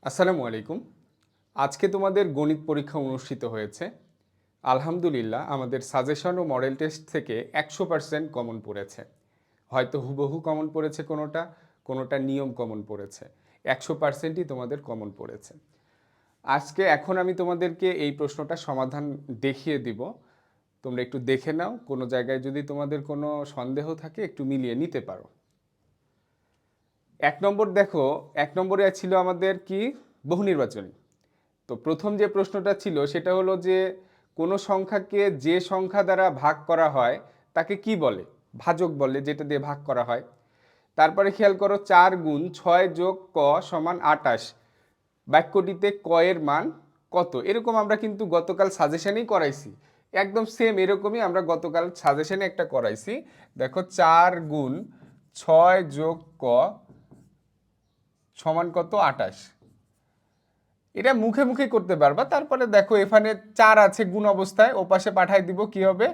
আসসালামু আলাইকুম। আজকে তোমাদের গণিত পরীক্ষা অনুষ্ঠিত হয়েছে। আলহামদুলিল্লাহ আমাদের সাজেশন ও মডেল টেস্ট থেকে 100% কমন পড়েছে। হয়তো হুবহু কমন পড়েছে কোনোটা, কোনোটা নিয়ম কমন পড়েছে। 100%ই তোমাদের কমন পড়েছে। এখন আমি তোমাদেরকে এই প্রশ্নটা সমাধান দেখিয়ে দিব। তোমরা একটু দেখে নাও, কোনো জায়গায় যদি তোমাদের কোনো সন্দেহ থাকে একটু মিলিয়ে নিতে পারো। 1 নম্বর দেখো, 1 নম্বরে ছিল আমাদের কি বহু নির্বাচনী। তো প্রথম যে প্রশ্নটা ছিল সেটা হলো যে কোনো সংখ্যাকে যে সংখ্যা দ্বারা ভাগ করা হয় তাকে কি বলে? ভাজক বলে, যেটা দিয়ে ভাগ করা হয়। তারপরে খেয়াল করো 4 × 6 + ক = 28। বাক্যটিতে ক এর মান কত? এরকম আমরা কিন্তু গতকাল সাজেশনেই করাইছি। একদম সেম এরকমই আমরা গতকাল সাজেশনে একটা করাইছি। দেখো 4 × 6 + ক = কত? 28। এটা মুখে মুখে করতে পারবা। তারপরে দেখো এখানে 4 আছে গুণ অবস্থায়, ও পাশে পাঠাই দিব, কি হবে?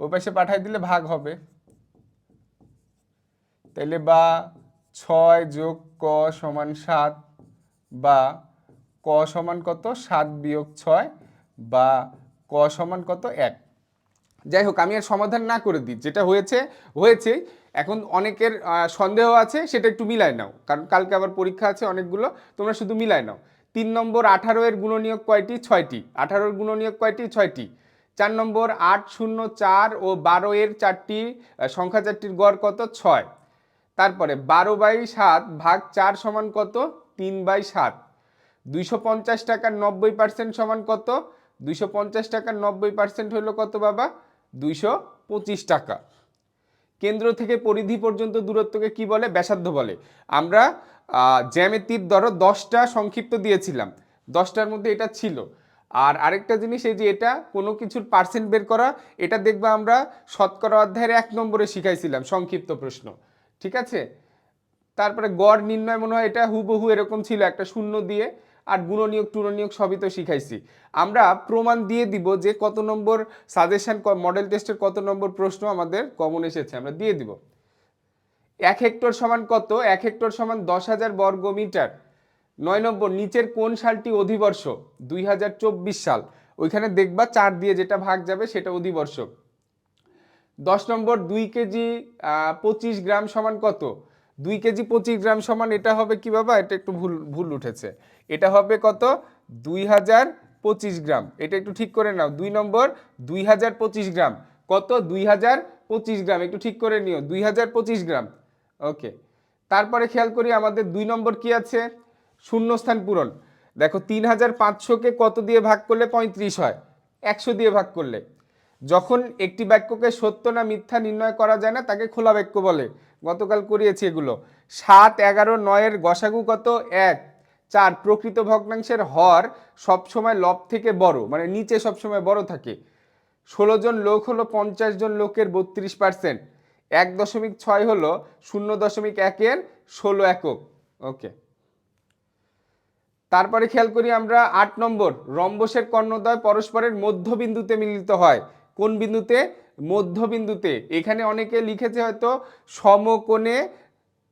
ও পাশে পাঠাই দিলে ভাগ হবে। তাইলে বা 6 + ক = 7, বা ক সমান কত? 7 - 6, বা ক সমান কত? 1। যাই হোক, আমি আর সমাধান না করে দিই, যেটা হয়েছে হয়েছেই। এখন অনেকের সন্দেহ আছে, সেটা একটু মিলায় নাও, কারণ কালকে আবার পরীক্ষা আছে অনেকগুলো। তোমরা শুধু মিলায় নাও। 3 নম্বর 18 এর গুণনীয়ক কয়টি? 6টি। 18 এর গুণনীয়ক কয়টি? 6টি। 4 নম্বর 8, 0, 4 ও 12 এর সংখ্যা চারটির গড় কত? 6। তারপরে 12/7 ভাগ 4 সমান কত? 3/7। 250 টাকার 90% সমান কত? 250 টাকার 90% হলো কত বাবা? 225 টাকা। কেন্দ্র থেকে পরিধি পর্যন্ত দূরত্বকে কি বলে? ব্যাসার্ধ বলে। আমরা জ্যামিতির ধরো 10টা সংক্ষিপ্ত দিয়েছিলাম, 10টার মধ্যে এটা ছিল। আর আরেকটা জিনিস, এই যে এটা কোনো কিছুর পার্সেন্ট বের করা, এটা দেখবা আমরা শতকরা অধ্যায়ের 1 নম্বরে শিখাইছিলাম, সংক্ষিপ্ত প্রশ্ন। ঠিক আছে? তারপরে গড় নির্ণয় মনে হয় এটা হুবহু এরকম ছিল, একটা শূন্য দিয়ে। আর গুণনীয়ক টুরনীয়ক সবই তো শিখাইছি। আমরা প্রমাণ দিয়ে দিব যে কত নম্বর সাজেশন মডেল টেস্টের কত নম্বর প্রশ্ন আমাদের কমন এসেছে, আমরা দিয়ে দিব। 1 হেক্টর সমান কত? 1 হেক্টর সমান 10,000 বর্গমিটার। 9 নম্বর নিচের কোন সালটি অধিবর্ষ? 2024 সাল। ওইখানে দেখবা 4 দিয়ে যেটা ভাগ যাবে সেটা অধিবর্ষ। 10 নম্বর 2 কেজি 25 গ্রাম সমান কত? 2 কেজি 25 গ্রাম সমান, এটা হবে কি বাবা? এটা একটু ভুল ভুল উঠেছে। এটা হবে কত? 2025 গ্রাম। এটা একটু ঠিক করে নাও। 2 নম্বর 2025 গ্রাম কত? 2025 গ্রাম, একটু ঠিক করে নিও, 2025 গ্রাম। ওকে। তারপরে খেয়াল করি আমাদের 2 নম্বর কি আছে? শূন্যস্থান পূরণ। দেখো 3500-কে কত দিয়ে ভাগ করলে 35 হয়? 100 দিয়ে ভাগ করলে। যখন একটি বাক্যকে সত্য না মিথ্যা নির্ণয় করা যায় না তাকে খোলা বাক্য বলে। গতকাল করিয়েছি এগুলো। 7, 11, 9-এর গসাগু কত? 1। 4 প্রকৃত ভগ্নাংশের হর সবসময় লব থেকে বড়, মানে নিচে সবসময় বড় থাকে। 16 জন লোক হলো 50 জন লোকের 32%। 1.6 হলো 0.1-এর 16 একক। ওকে। তারপরে খেয়াল করি আমরা 8 নম্বর, রম্বসের কর্ণদ্বয় পরস্পরের মধ্যবিন্দুতে মিলিত হয়। কোন বিন্দুতে? মধ্যবিন্দুতে। এখানে অনেকে লিখেছে হয়তো সমকোণে,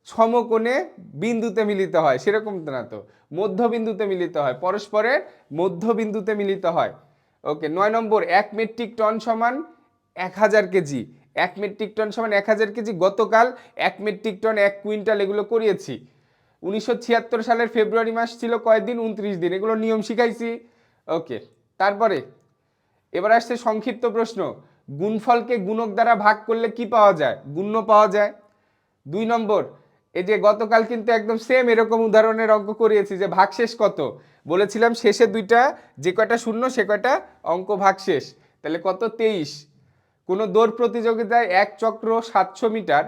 সমকোণে বিন্দুতে মিলিত হয়, সেরকম না তো। মধ্যবিন্দুতে মিলিত হয়, পরস্পরের মধ্যবিন্দুতে মিলিত হয়। ওকে। 9 নম্বর 1 মেট্রিক টন সমান 1000 কেজি। 1 মেট্রিক টন সমান 1000 কেজি। গতকাল 1 মেট্রিক টন 1 কুইন্টাল এগুলো করিয়েছি। 1976 সালের ফেব্রুয়ারি মাস ছিল কয়দিন? 29 দিন। এগুলো নিয়ম শিখাইছি। ওকে। তারপরে এবার আসছে সংক্ষিপ্ত প্রশ্ন। গুণফলকে গুণক দ্বারা ভাগ করলে কি পাওয়া যায়? গুণ্য পাওয়া যায়। 2 নম্বর, এই যে গতকাল কিন্তু একদম সেম এরকম উদাহরণের অঙ্ক করিয়েছি যে ভাগশেষ কত। বলেছিলাম শেষে দুইটা যে কয়টা শূন্য সে কয়টা অঙ্ক ভাগশেষ। তাহলে কত? 23। কোনো দৌড় প্রতিযোগিতায় 1 চক্র 700 মিটার,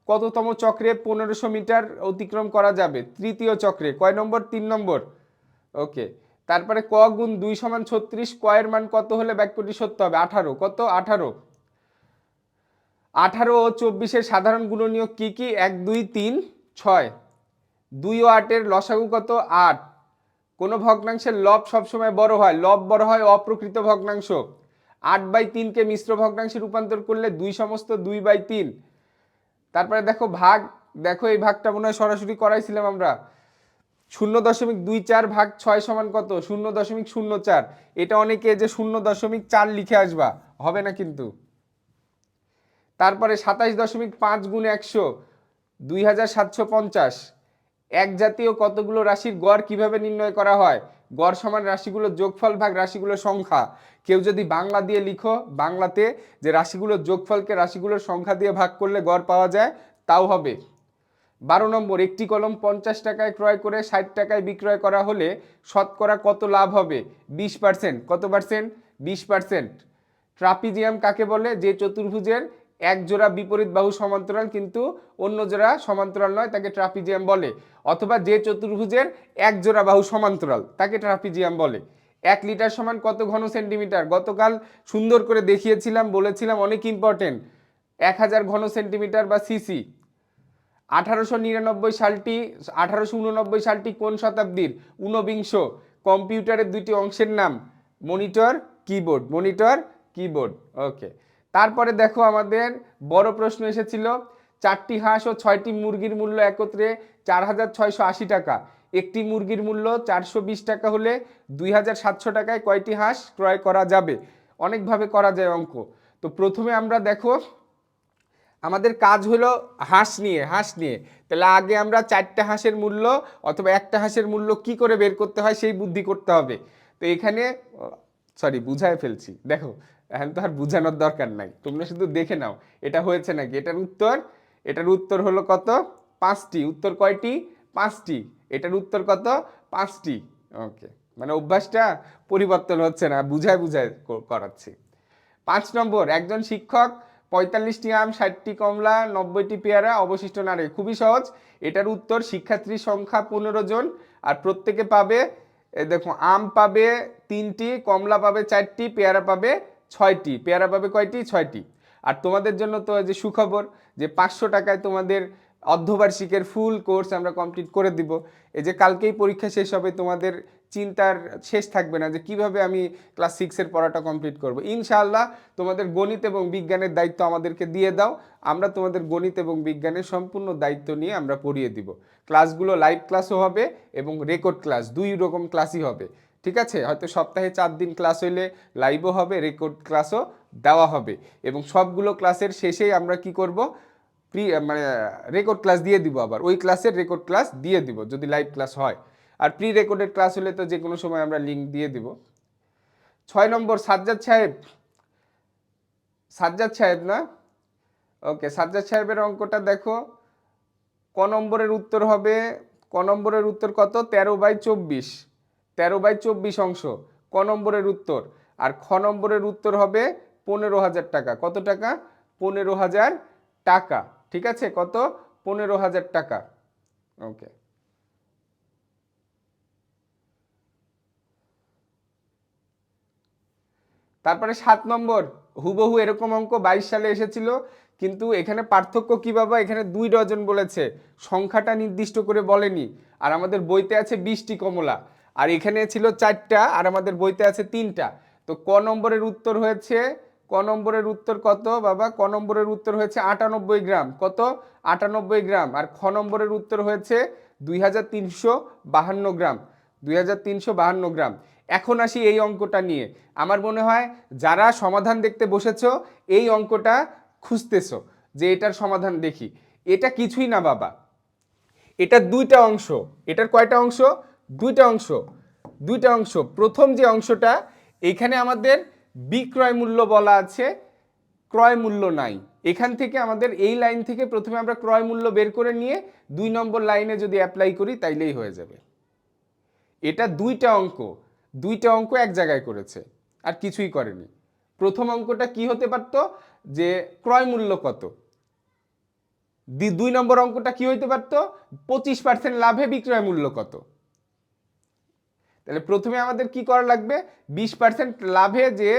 কততম চক্রে 1500 মিটার অতিক্রম করা যাবে? তৃতীয় চক্রে। কয় নম্বর? 3 নম্বর। ওকে। তারপরে ক গুণ 2 সমান 36, ক এর মান কত হলে বাক্যটি সত্য হবে? 18। কত? 18। 18 ও 24-এর সাধারণ গুণনীয়ক কি কি? 1, 2, 3, 6। 2 ও 8-এর লসাগু কত? 8। কোন ভগ্নাংশের লব সবসময় বড় হয়? লব বড় হয় অপ্রকৃত ভগ্নাংশ। 8/3-কে মিশ্র ভগ্নাংশে রূপান্তর করলে 2 সমস্ত 2/3। তারপরে দেখো ভাগ, দেখো এই ভাগটা মনে হয় সরাসরি করাইছিলাম আমরা। 0.24 ভাগ 6 সমান কত? 0.04। এটা অনেকে যে 0.4 লিখে আসবা, হবে না কিন্তু। তারপরে 27.5 গুণ 100 2750। এক জাতীয় কতগুলো রাশির গড় কিভাবে নির্ণয় করা হয়? গড় সমান রাশিগুলোর যোগফল ভাগ রাশিগুলোর সংখ্যা। কেউ যদি বাংলা দিয়ে লিখো, বাংলাতে যে রাশিগুলোর যোগফলকে রাশিগুলোর সংখ্যা দিয়ে ভাগ করলে গড় পাওয়া যায়, তাও হবে। 12 নম্বর, একটি কলম 50 টাকায় ক্রয় করে 60 টাকায় বিক্রয় করা হলে শতকরা কত লাভ হবে? 20%। কত পার্সেন্ট? 20%। ট্রাপিজিয়াম কাকে বলে? যে চতুর্ভুজের এক জোড়া বিপরীত বাহু সমান্তরাল কিন্তু অন্য জোড়া সমান্তরাল নয়, তাকে ট্রাপিজিয়াম বলে। অথবা যে চতুর্ভুজের এক জোড়া বাহু সমান্তরাল, তাকে ট্রাপিজিয়াম বলে। 1 লিটার সমান কত ঘন সেন্টিমিটার? গতকাল সুন্দর করে দেখিয়েছিলাম, বলেছিলাম অনেক ইম্পর্টেন্ট। 1000 ঘন সেন্টিমিটার বা সিসি। 1899 সালটি কোন শতাব্দীর? ঊনবিংশ। কম্পিউটারের দুইটি অংশের নাম? Monitor, keyboard. Monitor, keyboard. Okay. তারপরে দেখো আমাদের বড় প্রশ্ন এসেছিল, 4টি হাঁস ও 6টি মুরগির মূল্য একত্রে 4680 টাকা। একটি মুরগির মূল্য 420 টাকা হলে 2700 টাকায় কয়টি হাঁস ক্রয় করা যাবে? অনেকভাবে করা যায় অঙ্ক। তো প্রথমে আমরা দেখো, আমাদের কাজ হলো হাঁস নিয়ে। তাহলে আগে আমরা 4টা হাঁসের মূল্য অথবা একটা হাঁসের মূল্য কি করে বের করতে হয় সেই বুদ্ধি করতে হবে। তো এখানে সরি, বুঝায় ফেলছি। দেখো, এখন তো আর বুঝানোর দরকার নাই, তোমরা শুধু দেখে নাও এটা হয়েছে নাকি। এটার উত্তর হলো কত? 5টি। উত্তর কয়টি? 5টি। এটার উত্তর কত? 5টি। ওকে, মানে অভ্যাসটা পরিবর্তন হচ্ছে না, বুঝায় করাচ্ছি। 5 নম্বর, একজন শিক্ষক 45টি আম, 60টি কমলা, 90টি পেয়ারা, অবশিষ্ট নারী। খুবই সহজ। এটার উত্তর, শিক্ষার্থীর সংখ্যা 15 জন আর প্রত্যেকে পাবে, দেখো, আম পাবে 3টি, কমলা পাবে 4টি, পেয়ারা পাবে 6টি। পেয়ারা পাবে কয়টি? 6টি। আর তোমাদের জন্য তো যে সুখবর, যে 500 টাকায় তোমাদের অর্ধবার্ষিকের ফুল কোর্স আমরা কমপ্লিট করে দিব। এই যে কালকেই পরীক্ষা শেষ হবে, তোমাদের চিন্তার শেষ থাকবে না যে কিভাবে আমি ক্লাস 6-এর পড়াটা কমপ্লিট করব। ইনশাআল্লাহ তোমাদের গণিত এবং বিজ্ঞানের দায়িত্ব আমাদেরকে দিয়ে দাও, আমরা তোমাদের গণিত এবং বিজ্ঞানের সম্পূর্ণ দায়িত্ব নিয়ে আমরা পড়িয়ে দিব। ক্লাসগুলো লাইভ ক্লাসও হবে এবং রেকর্ড ক্লাস, 2 রকম ক্লাসই হবে। ঠিক আছে, হয়তো সপ্তাহে 4 দিন ক্লাস হইলে লাইভও হবে, রেকর্ড ক্লাসও দেওয়া হবে। এবং সবগুলো ক্লাসের শেষেই আমরা কি করব? মানে রেকর্ড ক্লাস দিয়ে দিব, আবার ওই ক্লাসের রেকর্ড ক্লাস দিয়ে দিব যদি লাইভ ক্লাস হয়। আর প্রি রেকর্ডেড ক্লাস হলে তো যে কোনো সময় আমরা লিঙ্ক দিয়ে দিব। 6 নম্বর, সাজ্জাদ সাহেব না? ওকে, সাজ্জাদ সাহেবের অঙ্কটা দেখো। ক নম্বরের উত্তর হবে, ক নম্বরের উত্তর কত? 13/24। 13/24 অংশ ক নম্বরের উত্তর। আর খ নম্বরের উত্তর হবে 15,000 টাকা। কত টাকা? 15,000 টাকা। ঠিক আছে, কত? 15,000 টাকা। ওকে। তারপরে 7 নম্বর, হুবহু এরকম অঙ্ক 22 সালে এসেছিল, কিন্তু এখানে পার্থক্য কি বাবা? এখানে 2 ডজন বলেছে, সংখ্যাটা নির্দিষ্ট করে বলেনি। আর আমাদের বইতে আছে 20টি কমলা, আর এখানে ছিল 4টা, আর আমাদের বইতে আছে 3টা। তো ক নম্বরের উত্তর হয়েছে, ক নম্বরের উত্তর কত বাবা? ক নম্বরের উত্তর হয়েছে 98 গ্রাম। কত? 98 গ্রাম। আর খ নম্বরের উত্তর হয়েছে 2352 গ্রাম। 2352 গ্রাম। এখন আসি এই অঙ্কটা নিয়ে। আমার মনে হয় যারা সমাধান দেখতে বসেছো, এই অঙ্কটা খুঁজতেছো যে এটার সমাধান দেখি, এটা কিছুই না বাবা। এটা 2টা অংশ। এটার কয়টা অংশ? 2টা অংশ। 2টা অংশ। প্রথম যে অংশটা, এখানে আমাদের বিক্রয় মূল্য বলা আছে, ক্রয় মূল্য নাই। এখান থেকে আমাদের এই লাইন থেকে প্রথমে আমরা ক্রয় মূল্য বের করে নিয়ে 2 নম্বর লাইনে যদি অ্যাপ্লাই করি তাইলেই হয়ে যাবে। এটা 2টা অঙ্ক, 2টা অঙ্ক এক জায়গায় করেছে, আর কিছুই করেনি। প্রথম অঙ্কটা কি হতে পারতো? যে ক্রয় মূল্য কত। 2 নম্বর অঙ্কটা কি হইতে পারতো? 25% লাভে বিক্রয় মূল্য কত। তাহলে প্রথমে আমাদের কি করা লাগবে? 20% লাভে যে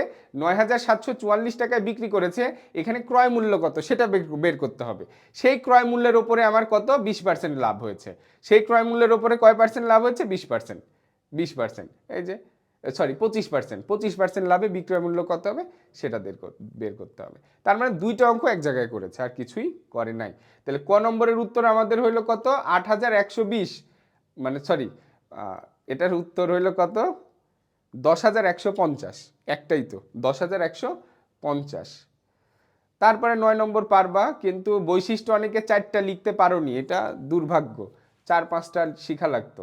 9,744 টাকায় বিক্রি করেছে, এখানে ক্রয় মূল্য কত সেটা বের করতে হবে। সেই ক্রয় মূল্যের ওপরে আমার কত? 20% লাভ হয়েছে। সেই ক্রয় মূল্যের ওপরে কয় পার্সেন্ট লাভ হয়েছে? 20%। 20%, এই যে সরি 25%। 25% লাভে বিক্রয় মূল্য কত হবে সেটা বের করতে হবে। তার মানে 2টা অঙ্ক এক জায়গায় করেছে, আর কিছুই করে নাই। তাহলে ক নম্বরের উত্তর আমাদের হইলো কত? 8,120, মানে সরি এটার উত্তর হইল কত? 10,150। একটাই তো, 10,150। তারপরে 9 নম্বর পারবা, কিন্তু বৈশিষ্ট্য অনেকে 4টা লিখতে পারোনি, এটা দুর্ভাগ্য, 4-5টা শিখা লাগতো।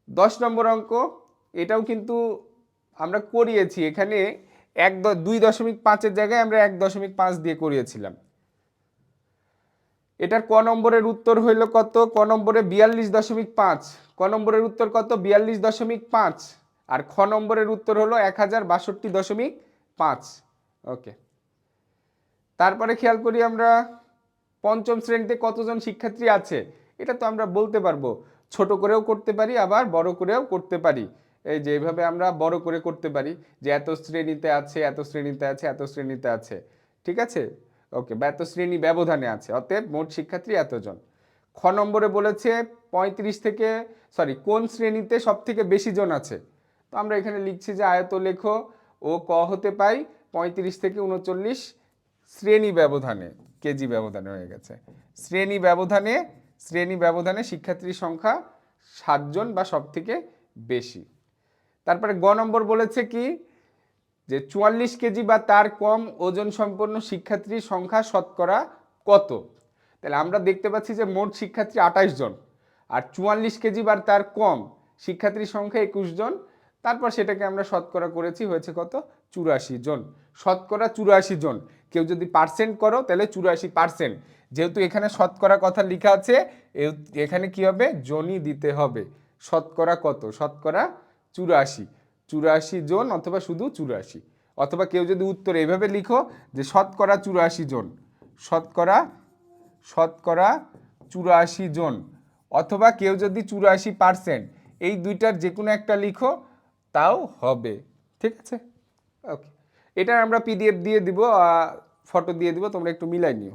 10 নম্বর অঙ্ক, এটাও কিন্তু আমরা করিয়েছি, এখানে 2.5-এর জায়গায় আমরা 1.5 দিয়ে করিয়েছিলাম। এটার ক নম্বরের উত্তর হইল কত? ক নম্বরে 42.5। ক নম্বরের উত্তর কত? 42.5। আর খ নম্বরের উত্তর হলো 1062.5। ওকে, তারপরে খেয়াল করি আমরা পঞ্চম শ্রেণীতে কতজন শিক্ষার্থী আছে। এটা তো আমরা বলতে পারবো, ছোট করেও করতে পারি আবার বড় করেও করতে পারি। এই যে এইভাবে আমরা বড় করে করতে পারি যে এত শ্রেণীতে আছে, এত শ্রেণীতে আছে, এত শ্রেণীতে আছে, ঠিক আছে? ওকে, বা এত শ্রেণী ব্যবধানে আছে, অতএব মোট শিক্ষার্থী এতজন। খ নম্বরে বলেছে 35 থেকে, কোন শ্রেণীতে সব থেকে বেশি জন আছে। তো আমরা এখানে লিখছি যে আয়ত লেখো ও ক হতে পাই 35 থেকে 39 শ্রেণী ব্যবধানে, কেজি ব্যবধানে হয়ে গেছে। শ্রেণী ব্যবধানে শিক্ষার্থীর সংখ্যা 7 জন বা সব থেকে বেশি। তারপরে গ নম্বর বলেছে কি, যে 44 কেজি বা তার কম ওজন সম্পন্ন শিক্ষার্থীর সংখ্যা শতকরা কত। তাহলে আমরা দেখতে পাচ্ছি যে মোট শিক্ষার্থী 28 জন, আর 44 কেজি বা তার কম শিক্ষার্থীর সংখ্যা 21 জন। তারপর সেটাকে আমরা শতকরা করেছি, হয়েছে কত? 84 জন। শতকরা 84 জন। কেউ যদি পার্সেন্ট করো তাহলে 84%। যেহেতু এখানে শতকরা কথা লেখা আছে, এখানে কি হবে? জনই দিতে হবে। শতকরা কত? শতকরা 84 জন, অথবা শুধু 84। অথবা কেউ যদি উত্তর এইভাবে লিখো যে শতকরা 84 জন, শতকরা 84 জন, অথবা কেউ যদি 84%, এই দুইটার যে কোনো একটা লিখো, তাও হবে, ঠিক আছে? ওকে, এটার আমরা পিডিএফ দিয়ে দিব, ফটো দিয়ে দিব, তোমরা একটু মিলাই নিও।